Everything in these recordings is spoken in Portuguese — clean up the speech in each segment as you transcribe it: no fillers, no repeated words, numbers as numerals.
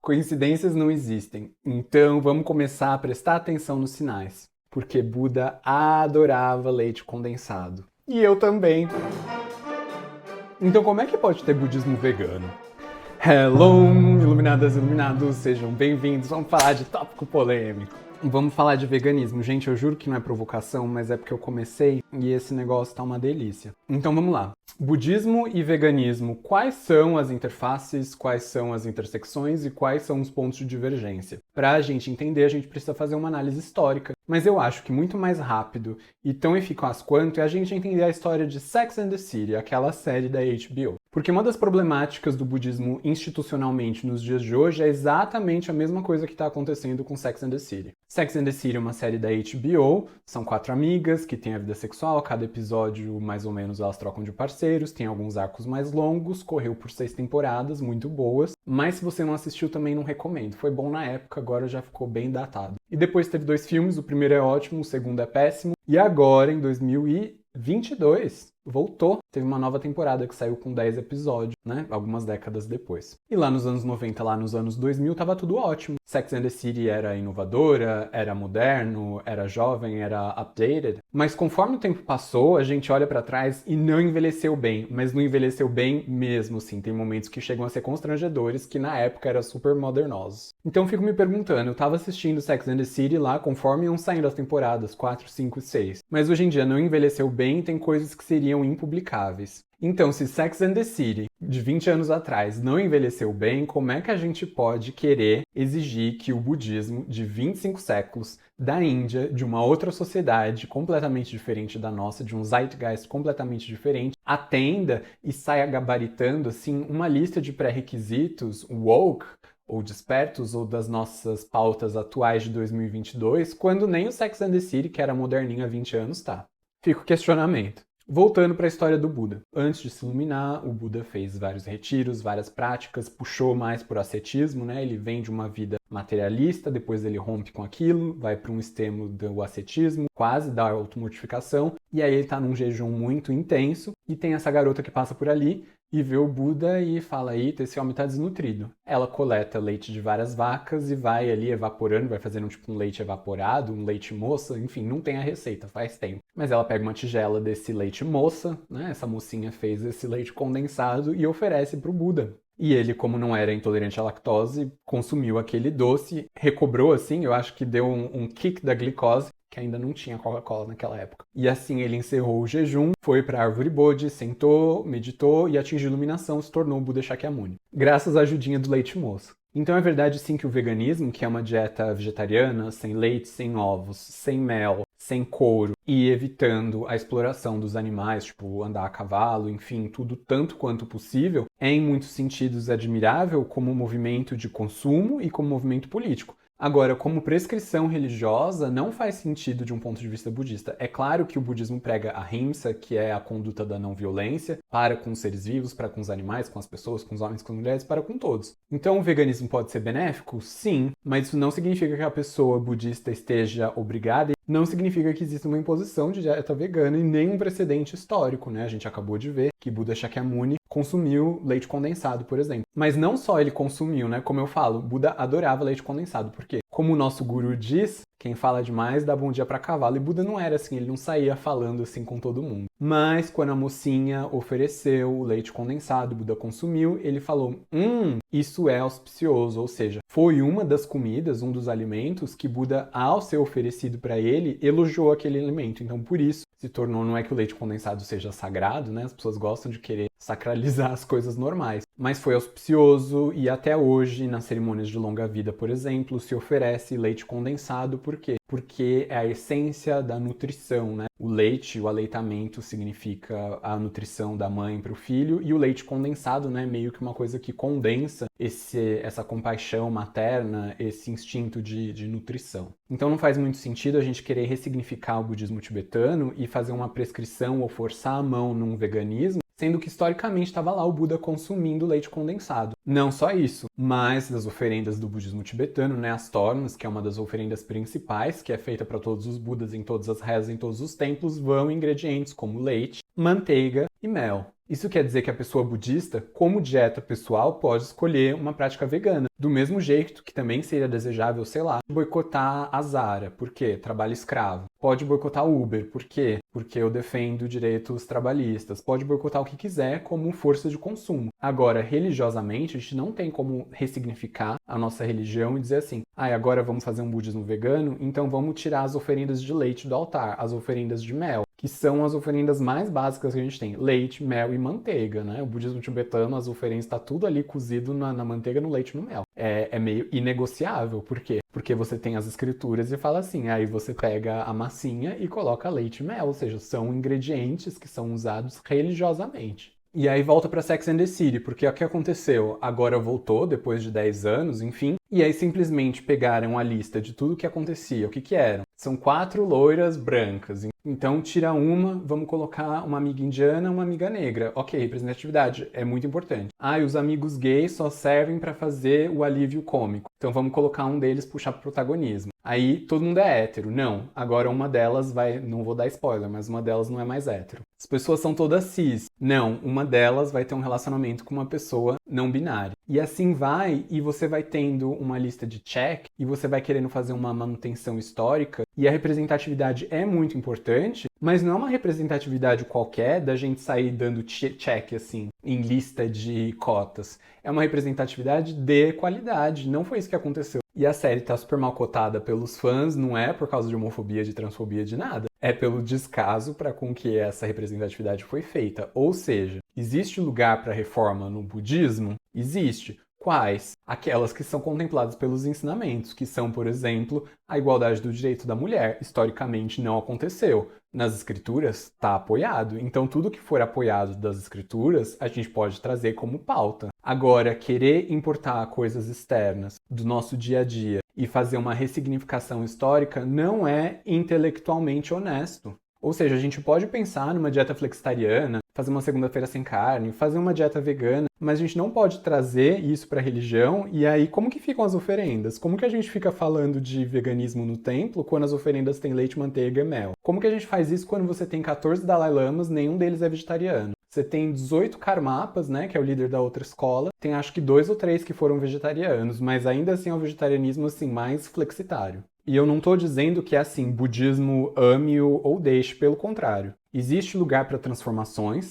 Coincidências não existem, então vamos começar a prestar atenção nos sinais. Porque Buda adorava leite condensado. E eu também. Então como é que pode ter budismo vegano? Hello, iluminadas e iluminados, sejam bem-vindos. Vamos falar de tópico polêmico. Vamos falar de veganismo. Gente, eu juro que não é provocação, mas é porque eu comecei e esse negócio tá uma delícia. Então vamos lá. Budismo e veganismo, quais são as interfaces, quais são as intersecções e quais são os pontos de divergência? Para a gente entender, a gente precisa fazer uma análise histórica. Mas eu acho que muito mais rápido e tão eficaz quanto é a gente entender a história de Sex and the City, aquela série da HBO. Porque uma das problemáticas do budismo institucionalmente nos dias de hoje é exatamente a mesma coisa que está acontecendo com Sex and the City. Sex and the City é uma série da HBO, são 4 amigas que têm a vida sexual, cada episódio mais ou menos elas trocam de parceiros, tem alguns arcos mais longos, correu por 6 temporadas, muito boas, mas se você não assistiu também não recomendo. Foi bom na época, agora já ficou bem datado. E depois teve 2 filmes, o primeiro é ótimo, o segundo é péssimo, e agora em 2022 voltou, teve uma nova temporada que saiu com 10 episódios, né, algumas décadas depois. E lá nos anos 90, lá nos anos 2000, tava tudo ótimo. Sex and the City era inovadora, era moderno, era jovem, era updated, mas conforme o tempo passou, a gente olha pra trás e não envelheceu bem, mas não envelheceu bem mesmo, assim, tem momentos que chegam a ser constrangedores, que na época eram super modernosos. Então fico me perguntando, eu tava assistindo Sex and the City lá conforme iam saindo as temporadas 4, 5 e 6, mas hoje em dia não envelheceu bem, tem coisas que seriam impublicáveis. Então, se Sex and the City, de 20 anos atrás, não envelheceu bem, como é que a gente pode querer exigir que o budismo, de 25 séculos, da Índia, de uma outra sociedade completamente diferente da nossa, de um zeitgeist completamente diferente, atenda e saia gabaritando, assim, uma lista de pré-requisitos woke, ou despertos, ou das nossas pautas atuais de 2022, quando nem o Sex and the City, que era moderninho há 20 anos, tá? Fica o questionamento. Voltando para a história do Buda. Antes de se iluminar, o Buda fez vários retiros, várias práticas, puxou mais por ascetismo, né? Ele vem de uma vida materialista, depois ele rompe com aquilo, vai para um extremo do ascetismo, quase da automortificação, e aí ele tá num jejum muito intenso, e tem essa garota que passa por ali e vê o Buda e fala, eita, esse homem tá desnutrido. Ela coleta leite de várias vacas e vai ali evaporando, vai fazendo tipo um leite evaporado, um leite moça, enfim, não tem a receita, faz tempo. Mas ela pega uma tigela desse leite moça, né? Essa mocinha fez esse leite condensado e oferece pro Buda. E ele, como não era intolerante à lactose, consumiu aquele doce, recobrou assim, eu acho que deu um kick da glicose, que ainda não tinha Coca-Cola naquela época. E assim ele encerrou o jejum, foi para a árvore Bodhi, sentou, meditou e atingiu iluminação, se tornou o Buda Shakyamuni, graças à ajudinha do leite moço. Então é verdade sim que o veganismo, que é uma dieta vegetariana, sem leite, sem ovos, sem mel, sem couro e evitando a exploração dos animais, tipo andar a cavalo, enfim, tudo tanto quanto possível, é em muitos sentidos admirável como movimento de consumo e como movimento político. Agora, como prescrição religiosa, não faz sentido de um ponto de vista budista. É claro que o budismo prega a ahimsa, que é a conduta da não violência, para com os seres vivos, para com os animais, com as pessoas, com os homens, com as mulheres, para com todos. Então, o veganismo pode ser benéfico? Sim, mas isso não significa que a pessoa budista esteja obrigada, não significa que exista uma imposição de dieta vegana e nem um precedente histórico, né? A gente acabou de ver que Buda Shakyamuni consumiu leite condensado, por exemplo. Mas não só ele consumiu, né? Como eu falo, Buda adorava leite condensado. Por quê? Como o nosso guru diz, quem fala demais dá bom dia para cavalo. E Buda não era assim, ele não saía falando assim com todo mundo. Mas quando a mocinha ofereceu o leite condensado, Buda consumiu, ele falou, isso é auspicioso. Ou seja, foi uma das comidas, um dos alimentos que Buda, ao ser oferecido para ele, elogiou aquele alimento. Então, por isso, se tornou, não é que o leite condensado seja sagrado, né? As pessoas gostam de querer sacralizar as coisas normais. Mas foi auspicioso e até hoje, nas cerimônias de longa vida, por exemplo, se oferece leite condensado. Por quê? Porque é a essência da nutrição, né? O leite, o aleitamento significa a nutrição da mãe para o filho e o leite condensado, né? Meio que uma coisa que condensa essa compaixão materna, esse instinto de nutrição. Então não faz muito sentido a gente querer ressignificar o budismo tibetano e fazer uma prescrição ou forçar a mão num veganismo, sendo que historicamente estava lá o Buda consumindo leite condensado. Não só isso, mas das oferendas do budismo tibetano, né, as tornas, que é uma das oferendas principais, que é feita para todos os Budas em todas as rezas, em todos os templos, vão ingredientes como leite, manteiga e mel. Isso quer dizer que a pessoa budista, como dieta pessoal, pode escolher uma prática vegana. Do mesmo jeito que também seria desejável, sei lá, boicotar a Zara, por quê? Trabalho escravo. Pode boicotar o Uber, por quê? Porque eu defendo direitos trabalhistas. Pode boicotar o que quiser como força de consumo. Agora, religiosamente, a gente não tem como ressignificar a nossa religião e dizer assim, agora vamos fazer um budismo vegano, então vamos tirar as oferendas de leite do altar, as oferendas de mel, que são as oferendas mais básicas que a gente tem, leite, mel e manteiga, né? O budismo tibetano, as oferendas, está tudo ali cozido na manteiga, no leite e no mel. É meio inegociável, por quê? Porque você tem as escrituras e fala assim, aí você pega a massinha e coloca leite e mel, ou seja, são ingredientes que são usados religiosamente. E aí volta para Sex and the City, porque o que aconteceu? Agora voltou, depois de 10 anos, enfim, e aí simplesmente pegaram a lista de tudo o que acontecia. O que eram? São 4 loiras brancas. Então tira uma, vamos colocar uma amiga indiana, uma amiga negra. Ok, representatividade é muito importante. E os amigos gays só servem para fazer o alívio cômico. Então vamos colocar um deles puxar pro protagonismo. Aí todo mundo é hétero. Não, agora uma delas vai, não vou dar spoiler, mas uma delas não é mais hétero. As pessoas são todas cis. Não, uma delas vai ter um relacionamento com uma pessoa não binária. E assim vai, e você vai tendo uma lista de check, e você vai querendo fazer uma manutenção histórica, e a representatividade é muito importante, mas não é uma representatividade qualquer da gente sair dando check assim, em lista de cotas. É uma representatividade de qualidade, não foi isso que aconteceu. E a série tá super mal cotada pelos fãs, não é por causa de homofobia, de transfobia, de nada. É pelo descaso para com que essa representatividade foi feita. Ou seja, existe lugar para reforma no budismo? Existe. Quais? Aquelas que são contempladas pelos ensinamentos, que são, por exemplo, a igualdade do direito da mulher. Historicamente não aconteceu. Nas escrituras está apoiado. Então tudo que for apoiado das escrituras, a gente pode trazer como pauta. Agora, querer importar coisas externas do nosso dia a dia e fazer uma ressignificação histórica não é intelectualmente honesto. Ou seja, a gente pode pensar numa dieta flexitariana, fazer uma segunda-feira sem carne, fazer uma dieta vegana, mas a gente não pode trazer isso para a religião. E aí, como que ficam as oferendas? Como que a gente fica falando de veganismo no templo quando as oferendas têm leite, manteiga e mel? Como que a gente faz isso quando você tem 14 Dalai Lamas, nenhum deles é vegetariano? Você tem 18 Karmapas, né, que é o líder da outra escola. Tem acho que 2 ou 3 que foram vegetarianos, mas ainda assim é um vegetarianismo assim mais flexitário. E eu não estou dizendo que é assim, budismo ame-o ou deixe, pelo contrário. Existe lugar para transformações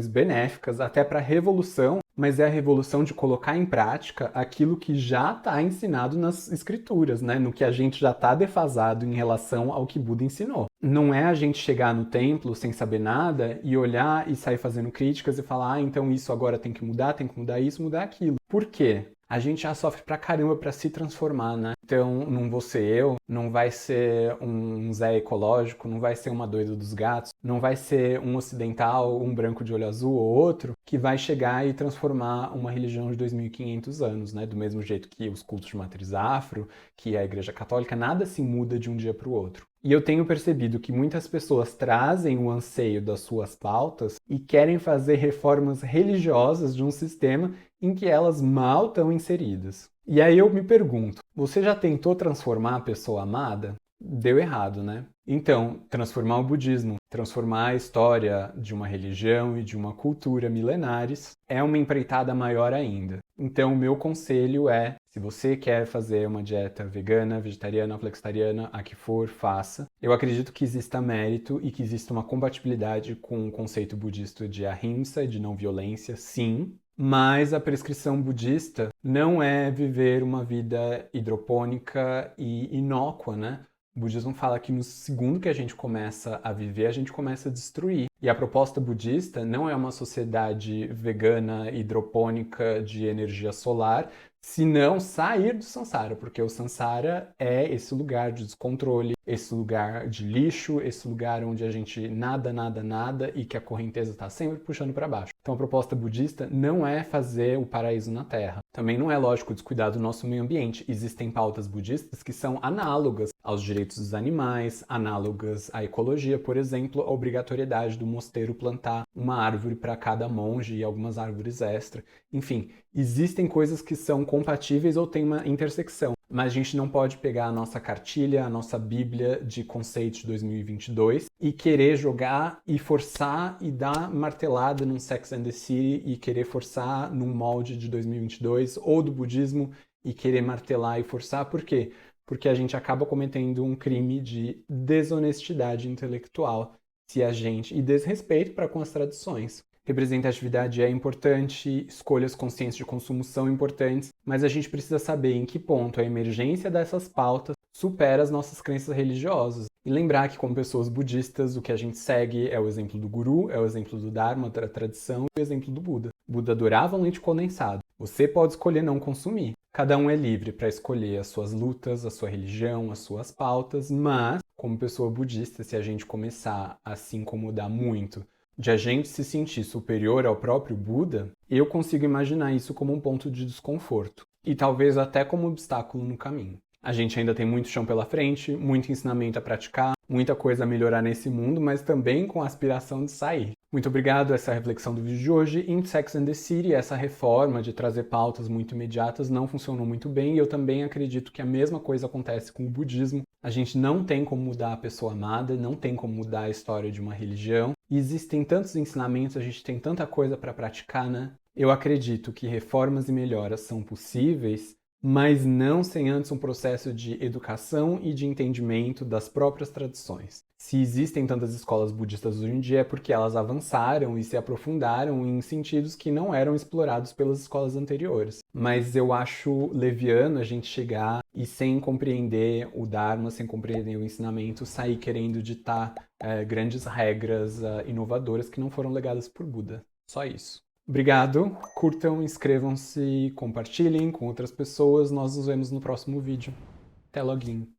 benéficas, até para revolução, mas é a revolução de colocar em prática aquilo que já está ensinado nas escrituras, né? No que a gente já está defasado em relação ao que Buda ensinou. Não é a gente chegar no templo sem saber nada e olhar e sair fazendo críticas e falar, então isso agora tem que mudar isso, mudar aquilo. Por quê? A gente já sofre pra caramba pra se transformar, né? Então, não vou ser eu, não vai ser um Zé ecológico, não vai ser uma doida dos gatos, não vai ser um ocidental, um branco de olho azul ou outro, que vai chegar e transformar uma religião de 2.500 anos, né? Do mesmo jeito que os cultos de matriz afro, que a Igreja Católica, nada se muda de um dia para o outro. E eu tenho percebido que muitas pessoas trazem o anseio das suas pautas e querem fazer reformas religiosas de um sistema em que elas mal estão inseridas. E aí eu me pergunto, você já tentou transformar a pessoa amada? Deu errado, né? Então, transformar o budismo, transformar a história de uma religião e de uma cultura milenares é uma empreitada maior ainda. Então, o meu conselho é, se você quer fazer uma dieta vegana, vegetariana, flexitariana, a que for, faça. Eu acredito que exista mérito e que exista uma compatibilidade com o conceito budista de ahimsa, de não violência, sim. Mas a prescrição budista não é viver uma vida hidropônica e inócua, né? O budismo fala que no segundo que a gente começa a viver, a gente começa a destruir. E a proposta budista não é uma sociedade vegana, hidropônica, de energia solar, senão sair do samsara, porque o samsara é esse lugar de descontrole, esse lugar de lixo, esse lugar onde a gente nada e que a correnteza está sempre puxando para baixo. Então a proposta budista não é fazer o paraíso na Terra. Também não é lógico descuidar do nosso meio ambiente. Existem pautas budistas que são análogas aos direitos dos animais, análogas à ecologia, por exemplo, a obrigatoriedade do mosteiro plantar uma árvore para cada monge e algumas árvores extra. Enfim, existem coisas que são compatíveis ou têm uma intersecção. mas a gente não pode pegar a nossa cartilha, a nossa bíblia de conceitos de 2022 e querer jogar e forçar e dar martelada num Sex and the City e querer forçar num molde de 2022 ou do budismo e querer martelar e forçar. Por quê? Porque a gente acaba cometendo um crime de desonestidade intelectual e desrespeito para com as tradições. Representatividade é importante, escolhas conscientes de consumo são importantes, mas a gente precisa saber em que ponto a emergência dessas pautas supera as nossas crenças religiosas. E lembrar que, como pessoas budistas, o que a gente segue é o exemplo do Guru, é o exemplo do Dharma, da tradição, e o exemplo do Buda. Buda adorava leite condensado. Você pode escolher não consumir. Cada um é livre para escolher as suas lutas, a sua religião, as suas pautas, mas, como pessoa budista, se a gente começar a se incomodar muito de a gente se sentir superior ao próprio Buda, eu consigo imaginar isso como um ponto de desconforto e talvez até como obstáculo no caminho. A gente ainda tem muito chão pela frente, muito ensinamento a praticar, muita coisa a melhorar nesse mundo, mas também com a aspiração de sair. Muito obrigado, essa é a reflexão do vídeo de hoje. Em Sex and the City, essa reforma de trazer pautas muito imediatas não funcionou muito bem e eu também acredito que a mesma coisa acontece com o budismo. A gente não tem como mudar a pessoa amada, não tem como mudar a história de uma religião. E existem tantos ensinamentos, a gente tem tanta coisa para praticar, né? Eu acredito que reformas e melhoras são possíveis, mas não sem antes um processo de educação e de entendimento das próprias tradições. Se existem tantas escolas budistas hoje em dia é porque elas avançaram e se aprofundaram em sentidos que não eram explorados pelas escolas anteriores. Mas eu acho leviano a gente chegar e sem compreender o Dharma, sem compreender o ensinamento, sair querendo ditar grandes regras inovadoras que não foram legadas por Buda. Só isso. Obrigado, curtam, inscrevam-se, compartilhem com outras pessoas. Nós nos vemos no próximo vídeo. Até logo!